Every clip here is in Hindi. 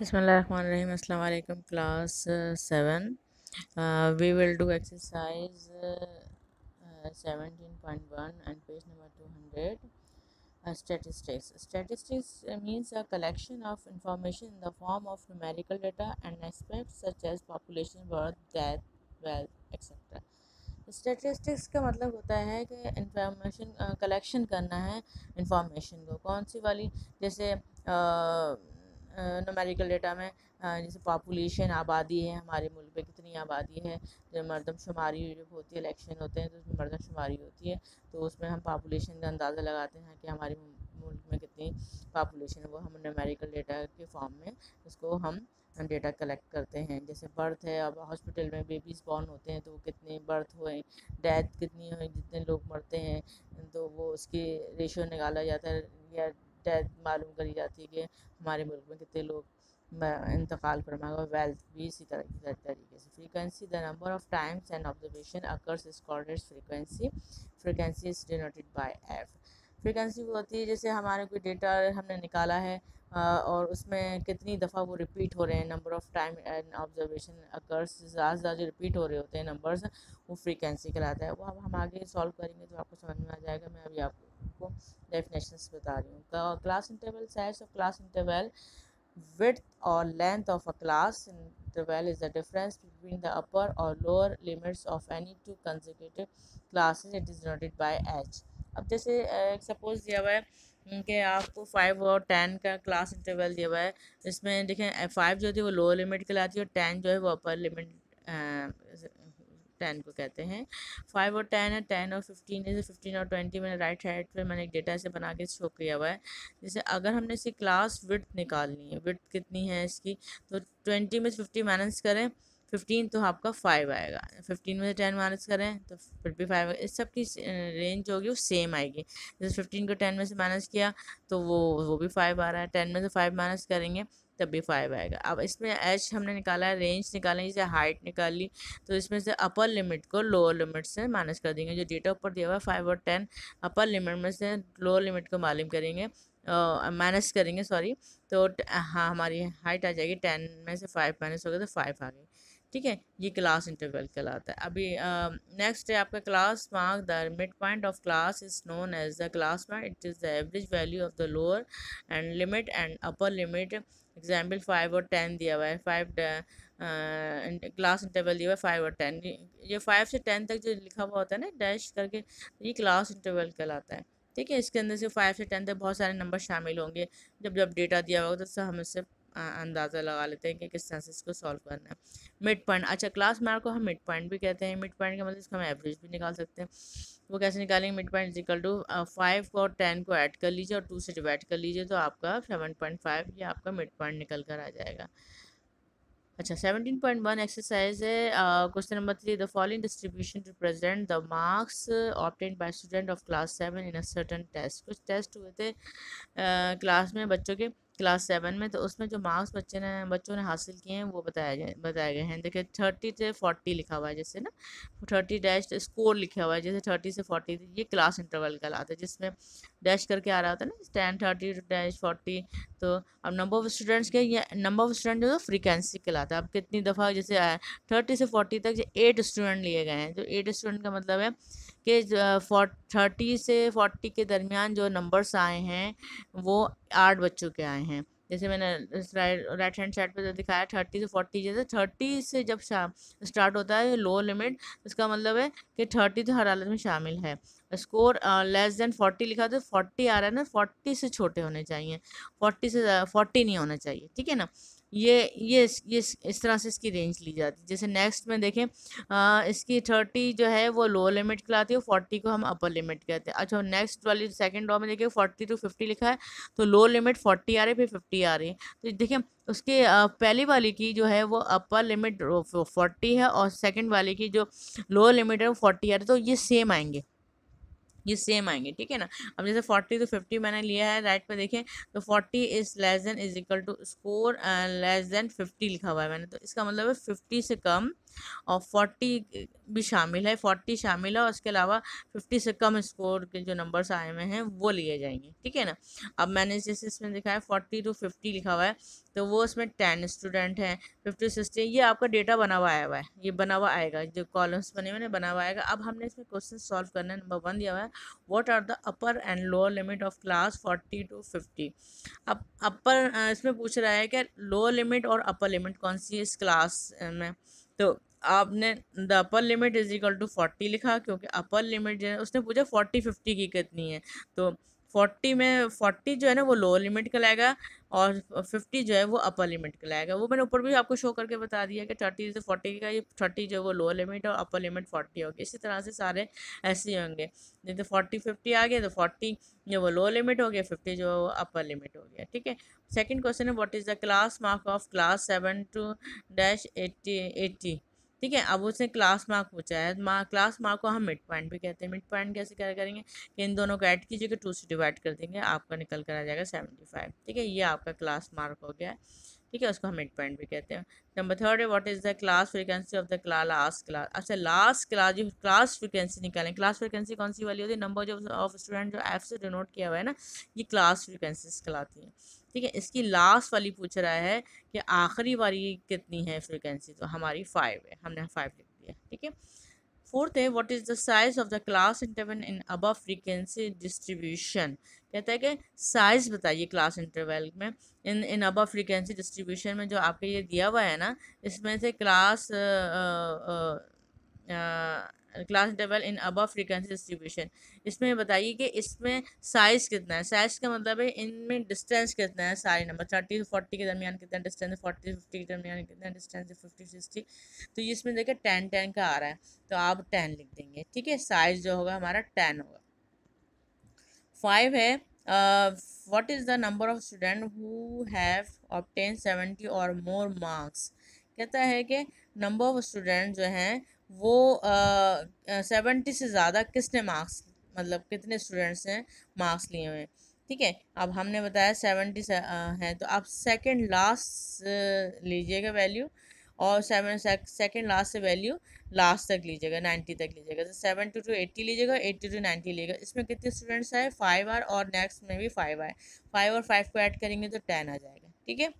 Bismillahirrahmanirrahim. Assalamu alaikum, class 7. We will do exercise 17.1 and page number 200. Statistics. Statistics means a collection of information in the form of numerical data and aspects such as population, birth, death, wealth, etc. Statistics का मतलब होता है कि इंफॉर्मेशन कलेक्शन करना है इंफॉर्मेशन को कौन सी वाली जैसे न्यूमेरिकल डेटा में जैसे पॉपुलेशन आबादी है हमारे मुल्क में कितनी आबादी है। जब मरदमशुमारी जब होती है इलेक्शन होते हैं तो उसमें मरदमशुमारी होती है तो उसमें हम पॉपुलेशन का अंदाज़ा लगाते हैं कि हमारे मुल्क में कितनी पॉपुलेशन है। वो हम न्यूमेरिकल डेटा के फॉर्म में उसको हम डेटा कलेक्ट करते हैं। जैसे बर्थ है, अब हॉस्पिटल में बेबीज़ बॉर्न होते हैं तो वो कितने बर्थ हुए, डेथ कितनी हुई, जितने लोग मरते हैं तो वो उसकी रेशियो निकाला जाता है या डेथ मालूम करी जाती है कि हमारे मुल्क में कितने लोग इंतकाल फरमा गए। वेल्थ भी इसी तरीके से। Frequency the number of times and observation occurs is called as frequency. Frequency is denoted by F. Frequency वो होती है जैसे हमारे कोई डेटा हमने निकाला है और उसमें कितनी दफ़ा वो रिपीट हो रहे हैं, number of time and observation occurs ज़्यादा से ज़्यादा जो रिपीट हो रहे होते हैं नंबर्स, वो फ्रीक्वेंसी कहलाता है। वो अब हम आगे सॉल्व करेंगे तो आपको समझ में आ जाएगा। मैं अभी आपको डेफिनेशंस बता रही हूँ। Class interval, size of class interval, width or length of a class interval is the difference between the upper or lower limits of any two consecutive classes. It is denoted by h. अब जैसे सपोज दिया हुआ है कि आपको 5 और 10 का क्लास इंटरवल दिया हुआ है। इसमें देखें 5 जो थी वो लोअर लिमिट कहलाती है और 10 जो है वो अपर लिमिट 10 को कहते हैं। 5 और 10 है, 10 और 15 जैसे 15 और 20 मैंने राइट साइड पे मैंने एक डेटा से बना के शो किया हुआ है। जैसे अगर हमने इसकी क्लास विड्थ निकालनी है, विड्थ कितनी है इसकी, तो 20 में से 50 माइनस करें 15 तो आपका 5 आएगा। 15 में से 10 माइनस करें तो फिर भी 5 आएगा। इस सब की रेंज होगी वो सेम आएगी। जैसे 15 को 10 में से माइनस किया तो वो भी 5 आ रहा है। 10 में से 5 माइनस करेंगे तब भी 5 आएगा। अब इसमें एच हमने निकाला है, रेंज निकालेंगे, जैसे हाइट निकाली तो इसमें से अपर लिमिट को लोअर लिमिट से माइनस कर देंगे। जो डेटा ऊपर दिया हुआ है 5 और 10, अपर लिमिट में से लोअर लिमिट को मालूम करेंगे, माइनस करेंगे सॉरी। तो हाँ हमारी हाइट आ जाएगी, 10 में से 5 माइनस हो गया तो 5 आ गई। ठीक है, ये क्लास इंटरवल कहलाता है। अभी नेक्स्ट है आपका class mark. The mid point of class is known as the class mark. It is the average value of the lower end limit and upper limit. Example 5 और 10 दिया हुआ है। 5 क्लास इंटरवल दिया हुआ है 5 और 10। ये 5 से 10 तक जो लिखा हुआ होता है ना डैश करके, ये क्लास इंटरवल कहलाता है। ठीक है, इसके अंदर से 5 से 10 तक बहुत सारे नंबर शामिल होंगे। जब जब डेटा दिया होगा तो हम इससे अंदाज़ा लगा लेते हैं कि किस तरह से इसको सॉल्व करना है। मिड पॉइंट, अच्छा क्लास मार्क को हम मिड पॉइंट भी कहते हैं। मिड पॉइंट का मतलब इसका हम एवरेज भी निकाल सकते हैं। वो कैसे निकालेंगे? मिड पॉइंट इक्वल टू 5 और 10 को ऐड कर लीजिए और 2 से डिवाइड कर लीजिए तो आपका 7.5 ये आपका मिड पॉइंट निकल कर आ जाएगा। अच्छा 17.1 एक्सरसाइज है। Question number 3, the following distribution represent the marks obtained by student of class 7 in a certain test. कुछ टेस्ट हुए थे क्लास में बच्चों के क्लास 7 में, तो उसमें जो मार्क्स बच्चों ने हासिल किए हैं वो बताए गए हैं। देखिए 30 से 40 लिखा हुआ है, जैसे ना 30 डैश स्कोर लिखा हुआ है, जैसे 30 से 40 ये क्लास इंटरवल कहलाता है, जिसमें डैश करके आ रहा होता है ना 10 30 डैश 40। तो अब नंबर ऑफ स्टूडेंट्स के, ये नंबर ऑफ स्टूडेंट जो फ्रीक्वेंसी कहलाता है। अब कितनी दफ़ा जैसे 30 से 40 तक जो 8 स्टूडेंट लिए गए हैं, तो 8 स्टूडेंट का मतलब है कि 30 से 40 के दरमियान जो नंबर्स आए हैं वो 8 बच्चों के आए हैं। जैसे मैंने राइट हैंड साइड पे जो दिखाया 30 से 40, जैसे 30 से जब स्टार्ट होता है लो लिमिट, इसका मतलब है कि 30 तो हर हालत में शामिल है। स्कोर लेस देन 40 लिखा तो 40 आ रहा है ना, 40 से छोटे होने चाहिए, 40 से 40 नहीं होना चाहिए। ठीक है ना, ये इस तरह से इसकी रेंज ली जाती है। जैसे नेक्स्ट में देखें इसकी 30 जो है वो लो लिमिट कहलाती है, 40 को हम अपर लिमिट कहते हैं। अच्छा नेक्स्ट वाली सेकंड रो में देखिए 40 to 50 लिखा है, तो लो लिमिट 40 आ रही है फिर 50 आ रही है। तो देखिए उसके पहली वाली की जो है वो अपर लिमिट 40 है और सेकंड वाली की जो लो लिमिट है वो 40 आ रही है, तो ये सेम आएंगे, ये सेम आएंगे। ठीक है ना, अब जैसे 40 to 50 मैंने लिया है, राइट पे देखें तो 40 is less than is equal to score less than 50 लिखा हुआ है मैंने, तो इसका मतलब है 50 से कम और 40 भी शामिल है, 40 शामिल है और इसके अलावा 50 से कम स्कोर के जो नंबर्स आए हुए हैं वो लिए जाएंगे, ठीक है ना। अब मैंने जैसे इसमें दिखा है 40 to 50 लिखा हुआ है, तो वो इसमें 10 स्टूडेंट हैं, 50 60, ये आपका डेटा बना हुआ आया हुआ है, ये बना हुआ आएगा, जो कॉलम्स बने हुए हैं बना हुआ आएगा। अब हमने इसमें क्वेश्चन सॉल्व करना है। नंबर 1 दिया हुआ है, what are the upper and lower limit of class 40 to 50। अब अपर इसमें पूछ रहा है कि लोअर लिमिट और अपर लिमिट कौन सी है इस क्लास में, तो आपने the upper limit is equal to 40 लिखा, क्योंकि अपर लिमिट जो है उसने पूछा 40 50 की कितनी है, तो 40 में 40 जो है ना वो लोअर लिमिट कहलाएगा और 50 जो है वो अपर लिमिट कहलाएगा। वो मैंने ऊपर भी आपको शो करके बता दिया कि 30 से 40 का, ये 30 जो है वो लोअर लिमिट और अपर लिमिट 40 होगी। इसी तरह से सारे ऐसे ही होंगे, जैसे 40 50 आ गए तो 40 जो वो लोअर लिमिट हो गया, 50 जो है वो अपर लिमिट हो गया, ठीक है। सेकंड क्वेश्चन है, what is the class mark of class 7 to -80। ठीक है, अब उसने क्लास मार्क पूछा है, क्लास मार्क को हम मिड पॉइंट भी कहते हैं। मिड पॉइंट कैसे क्या करेंगे कि इन दोनों को ऐड कीजिएगा, 2 से डिवाइड कर देंगे, आपका निकल कर आ जाएगा 75। ठीक है, ये आपका क्लास मार्क हो गया है, ठीक है, उसको हम मिड पॉइंट भी कहते हैं। नंबर 3 है, what is the class frequency of the last class. अच्छा, लास्ट क्लास जो क्लास फ्रीक्वेंसी निकालें, क्लास फ्रीक्वेंसी कौन सी वाली होती है, नंबर जो ऑफ स्टूडेंट जो एफ से डिनोट किया हुआ है ना, ये क्लास फ्रीक्वेंसीज कहलाती है। ठीक है, इसकी लास्ट वाली पूछ रहा है कि आखिरी वाली कितनी है फ्रीक्वेंसी, तो हमारी 5 है, हमने 5 लिख दिया, ठीक है। फोर्थ है, what is the size of the class interval in above frequency distribution. कहता है कि साइज बताइए क्लास इंटरवल में इन अबव फ्रीक्वेंसी डिस्ट्रीब्यूशन में, जो आपके ये दिया हुआ है ना, इसमें से class class interval in above frequency distribution, इसमें बताइए कि इसमें साइज कितना है। साइज का मतलब है इनमें डिस्टेंस कितना है, सारे नंबर 30 से 40 के दरमियान कितना डिस्टेंस है, 40 से 50 के दरमियान कितना डिस्टेंस है, 50 60, तो ये इसमें देखिए 10 10 का आ रहा है, तो आप 10 लिख देंगे, ठीक है। साइज जो होगा हमारा 10 होगा। 5 है, what is the number of student who have obtain 70 और मोर मार्क्स। कहता है कि नंबर ऑफ स्टूडेंट जो हैं वो 70 से ज़्यादा किसने मार्क्स, मतलब कितने स्टूडेंट्स हैं मार्क्स लिए हुए हैं, ठीक है। अब हमने बताया 70 हैं, तो आप सेकंड लास्ट लीजिएगा वैल्यू, और सेकंड लास्ट से वैल्यू लास्ट तक लीजिएगा, 90 तक लीजिएगा, तो 70 to 80 लीजिएगा, 80 to 90 लीजिएगा। इसमें कितने स्टूडेंट्स आए, 5 आर, और नेक्स्ट में भी 5 आए, 5 और 5 को ऐड करेंगे तो 10 आ जाएगा, ठीक है।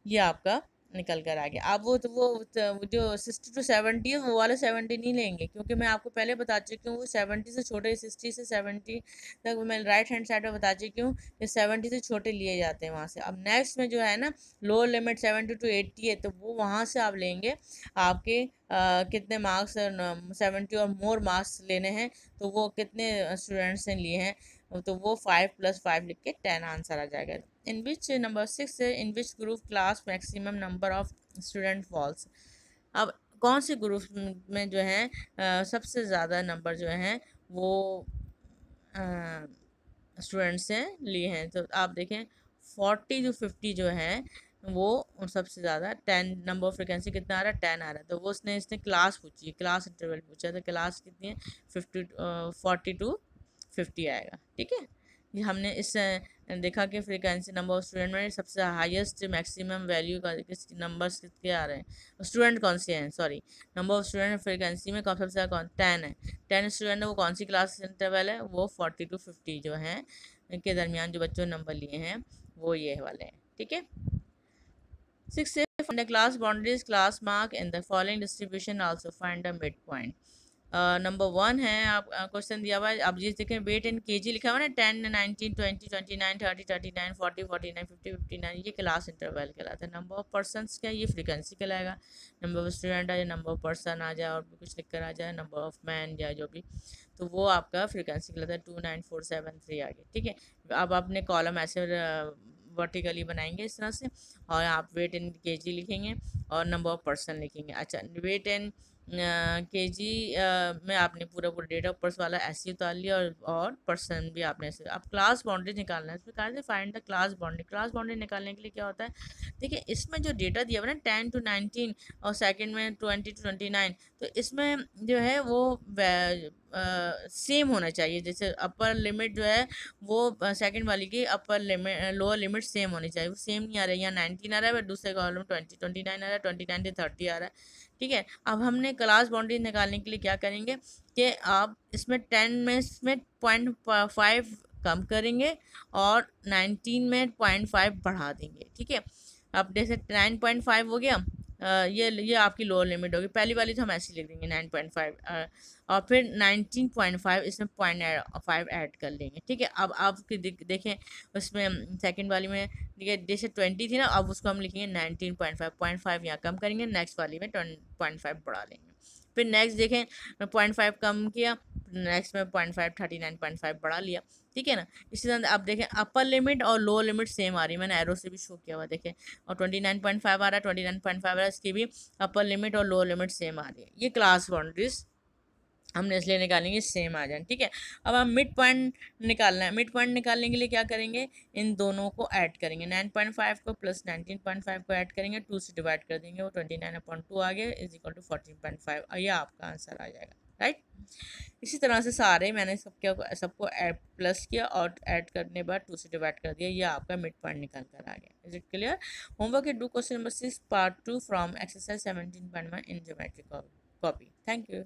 ये आपका निकल कर आ गया। आप वो जो 60 to 70 है वो वाले 70 नहीं लेंगे, क्योंकि मैं आपको पहले बता चुकी हूँ वो 70 से छोटे, 60 से 70 तक मैं राइट हैंड साइड में बता चुकी हूँ कि 70 से छोटे लिए जाते हैं वहाँ से। अब नेक्स्ट में जो है ना लोअर लिमिट 70 to 80 है, तो वो वहाँ से आप लेंगे आपके कितने मार्क्स 70 और मोर मार्क्स लेने हैं, तो वो कितने स्टूडेंट्स ने लिए हैं, तो वो 5 + 5 लिख के 10 आंसर आ जाएगा। इन विच नंबर 6 है, in which group class maximum number of student falls. अब कौन से ग्रुप में जो है सबसे ज़्यादा नंबर जो हैं वो स्टूडेंट्स से लिए हैं, तो आप देखें 40 to 50 जो है वो सबसे ज़्यादा 10 नंबर ऑफ फ्रिक्वेंसी कितना आ रहा है, 10 आ रहा है, तो वो इसने क्लास पूछी, क्लास इंटरवल पूछा, तो क्लास कितनी है 40 to 50 आएगा, ठीक है। ये हमने इस देखा कि फ्रीक्वेंसी नंबर ऑफ स्टूडेंट में सबसे हाईएस्ट मैक्सिमम वैल्यू का किस नंबर्स कितने आ रहे हैं, स्टूडेंट कौन से हैं, sorry, number of student frequency में कौन सबसे ज़्यादा, कौन 10 है, 10 स्टूडेंट है, वो कौन सी क्लास इंटरवल है, वो 40 to 50 जो है के दरमियान जो बच्चों ने नंबर लिए हैं वो ये वाले हैं, ठीक है। 6 से find the class boundaries, class mark in the following distribution, also find the midpoint। Number 1 है, आप क्वेश्चन दिया हुआ है, आप जिस देखें वेट इन केजी लिखा हुआ है ना, 10 19 20 29 30 39 40 49 50 59, ये क्लास इंटरवल कहलाता है। नंबर ऑफ पर्सनस क्या, ये फ्रीक्वेंसी कहलाएगा। नंबर ऑफ स्टूडेंट आ जाए, नंबर ऑफ पर्सन आ जाए, और भी कुछ लिख कर आ जाए, नंबर ऑफ मैन या जो भी, तो वो आपका फ्रीक्वेंसी कहलाता है। 29473 आ गया, ठीक है। अब आपने कॉलम ऐसे वर्टिकली बनाएंगे इस तरह से, और आप वेट इन केजी लिखेंगे और नंबर ऑफ पर्सन लिखेंगे। अच्छा, वेट इन केजी में आपने पूरा डेट ऑफ बर्थ वाला ऐसे ही उतार लिया, और पर्सन भी आपने ऐसे। अब क्लास बाउंड्री निकालना है, इसमें कहा है find the class boundary. Class boundary निकालने के लिए क्या होता है, देखिए इसमें जो डेटा दिया हुआ है ना 10 to 19 और सेकंड में 20 to 29, तो इसमें जो है वो सेम होना चाहिए। जैसे अपर लिमिट जो है वो सेकंड वाली की upper limit lower limit same होनी चाहिए, वो सेम नहीं आ रहा है। यहाँ 19 आ रहा है, बट दूसरे कॉलम 29 आ रहा है, 29 से 30 आ रहा है। ठीक है, अब हमने क्लास बाउंड्री निकालने के लिए क्या करेंगे कि आप इसमें 10 में इसमें 0.5 कम करेंगे और 19 में 0.5 बढ़ा देंगे। ठीक है, अब जैसे 9.5 हो गया, ये आपकी लोअर लिमिट होगी। पहली वाली तो हम ऐसे लिख देंगे 9.5, और फिर 19.5 इसमें 0.5 ऐड कर लेंगे। ठीक है, अब आप देखें उसमें सेकंड वाली में, ठीक है, जैसे 20 थी ना, अब उसको हम लिखेंगे 19.5, 0.5 यहाँ कम करेंगे, नेक्स्ट वाली में 0.5 बढ़ा लेंगे। फिर नेक्स्ट देखें 0.5 कम किया, नेक्स्ट में 0.5 39.5 बढ़ा लिया। ठीक है ना, इसी तरह आप देखें अपर लिमिट और लोअर लिमिट सेम आ रही है, मैंने एरो से भी शो किया हुआ देखें, और 29.5 आ रहा है, 29.5 आ रहा है, इसकी भी अपर लिमिट और लोअर लिमिट सेम आ रही है। ये क्लास बाउंड्रीज हमने इसलिए निकालेंगे सेम आ जाए। ठीक है, अब हम मिड पॉइंट निकालना है। मिड पॉइंट निकालने के लिए क्या करेंगे, इन दोनों को ऐड करेंगे, 9.5 को प्लस 19.5 को ऐड करेंगे, 2 से डिवाइड कर देंगे, वो 29/2 आ गया, इज इक्वल टू 14.5, और ये आपका आंसर आ जाएगा। राइट, इसी तरह से सारे मैंने सबको ऐड प्लस किया और ऐड करने के बाद 2 से डिवाइड कर दिया, ये आपका मिड पॉइंट निकल कर आ गया। Is it clear? Homework do question number 6 part 2 from exercise 17.1 in geometry copy. Thank you.